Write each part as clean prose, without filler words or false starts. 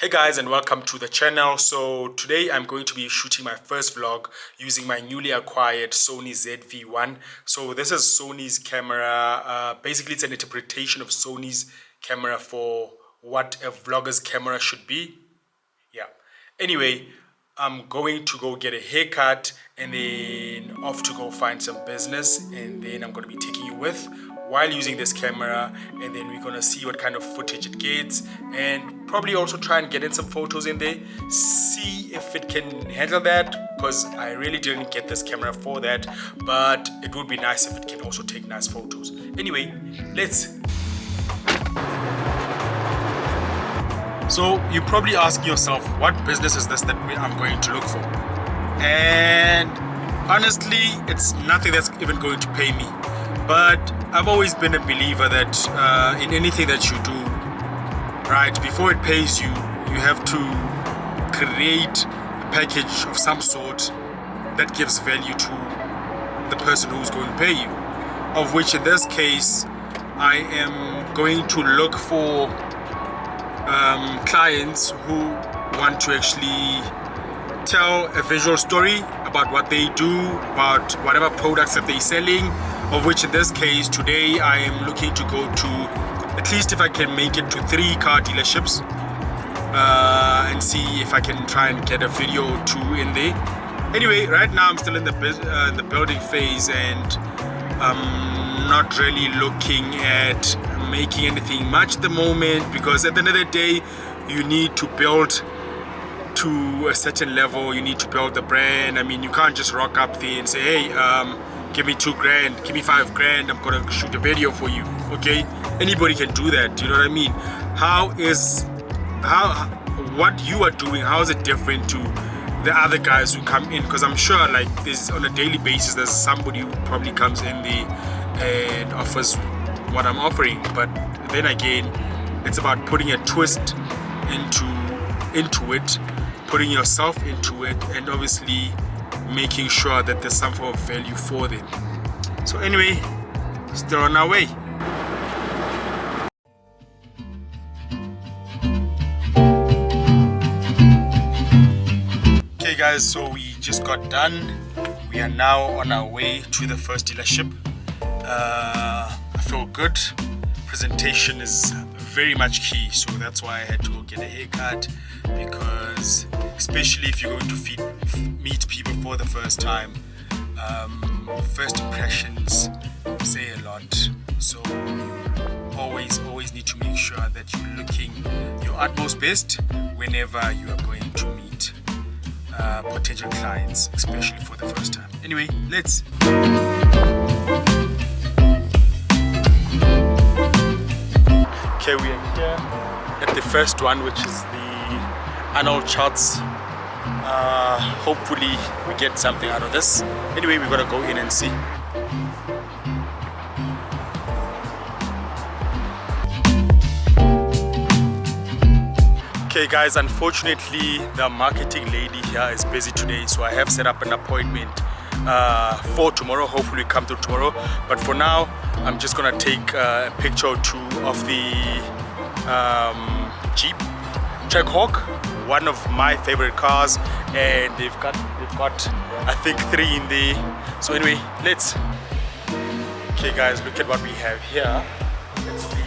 Hey guys, and welcome to the channel. So today I'm going to be shooting my first vlog using my newly acquired Sony ZV-1. So this is Sony's camera. Basically it's an interpretation of Sony's camera for what a vlogger's camera should be. Yeah. Anyway, I'm going to go get a haircut and then off to go find some business, and then I'm going to be taking you with while using this camera, and then we're going to see what kind of footage it gets and probably also try and get in some photos in there, see if it can handle that, because I really didn't get this camera for that, but it would be nice if it can also take nice photos. Anyway, let's. So you're probably asking yourself, what business is this that I'm going to look for? And honestly, it's nothing that's even going to pay me. But I've always been a believer that in anything that you do, right, before it pays you, you have to create a package of some sort that gives value to the person who's going to pay you. Of which in this case, I am going to look for clients who want to actually tell a visual story about what they do, about whatever products that they're selling, of which in this case today I am looking to go to, at least if I can make it to 3 car dealerships and see if I can try and get a video or 2 in there. Anyway, right now I'm still in the building phase, and I'm not really looking at making anything much at the moment, because at the end of the day you need to build to a certain level, you need to build the brand. I mean, you can't just rock up there and say, hey, give me 2 grand, give me 5 grand, I'm gonna shoot a video for you. Okay, anybody can do that. You know what I mean? What you are doing, how is it different to the other guys who come in? Because I'm sure like there's, on a daily basis, there's somebody who probably comes in there and offers what I'm offering. But then again, it's about putting a twist into it, putting yourself into it, and obviously making sure that there's some form of value for them. So anyway, still on our way. Okay guys, so we just got done. We are now on our way to the first dealership. I feel good. Presentation is very much key, so that's why I had to go get a haircut, because especially if you're going to meet people for the first time, first impressions say a lot. So always need to make sure that you're looking your utmost best whenever you are going to meet potential clients, especially for the first time. Anyway, let's. Okay, we are here at the first one, which is the Arnold charts. Hopefully we get something out of this. Anyway, we're gonna go in and see. Okay guys, unfortunately the marketing lady here is busy today, so I have set up an appointment for tomorrow. Hopefully we come through tomorrow, but for now I'm just gonna take a picture or 2 of the Jeep Trackhawk, one of my favorite cars, and they've got I think 3 in there. So anyway, let's. Okay guys, look at what we have here. It's the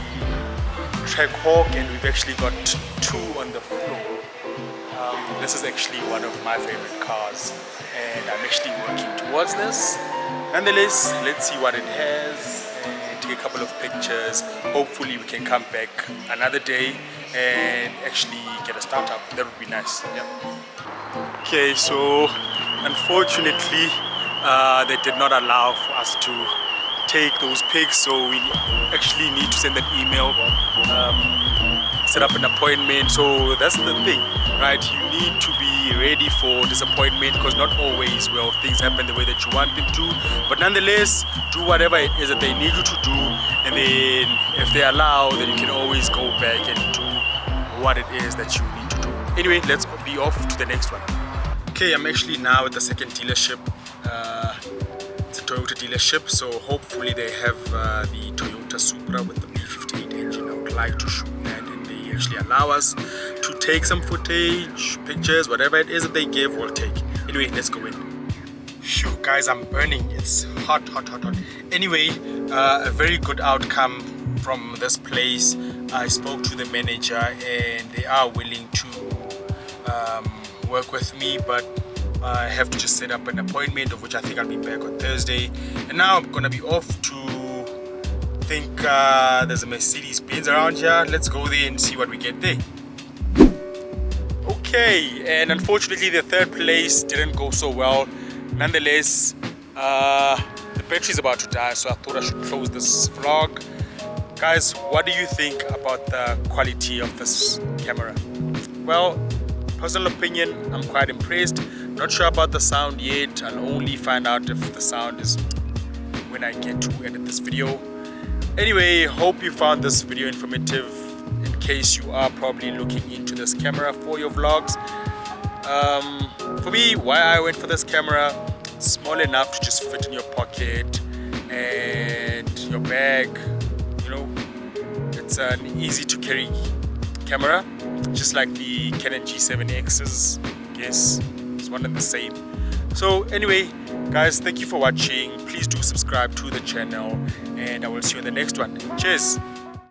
Trackhawk, and we've actually got 2 on the floor. This is actually one of my favorite cars, and I'm actually working towards this. Nonetheless, let's see what it has and take a couple of pictures. Hopefully we can come back another day and actually get a startup. That would be nice. Yeah. Okay, so unfortunately they did not allow for us to take those pics, so we actually need to send an email, set up an appointment. So that's the thing, right? You need to be ready for disappointment, because not always will things happen the way that you want them to, but nonetheless do whatever it is that they need you to do, and then if they allow, then you can always go back and do what it is that you need to do. Anyway, let's be off to the next one. Okay, I'm actually now at the second dealership. It's a Toyota dealership, so hopefully they have the Toyota Supra with the B58 engine. I would like to shoot that in the actually allow us to take some footage, pictures, whatever it is that they give, we'll take. Anyway, let's go in. Phew, guys, I'm burning. It's hot. Anyway, a very good outcome from this place. I spoke to the manager and they are willing to work with me, but I have to just set up an appointment, of which I think I'll be back on Thursday. And now I'm gonna be off to, I think there's a Mercedes-Benz around here. Let's go there and see what we get there. Okay, and unfortunately the third place didn't go so well. Nonetheless, the battery's about to die, so I thought I should close this vlog. Guys, what do you think about the quality of this camera? Well, personal opinion, I'm quite impressed. Not sure about the sound yet. I'll only find out if the sound is when I get to edit this video. Anyway, hope you found this video informative in case you are probably looking into this camera for your vlogs. For me, why I went for this camera, it's small enough to just fit in your pocket and your bag. You know, it's an easy to carry camera, just like the Canon G7X's. Yes, it's one and the same. So anyway, guys, thank you for watching. Please do subscribe to the channel and I will see you in the next one. Cheers.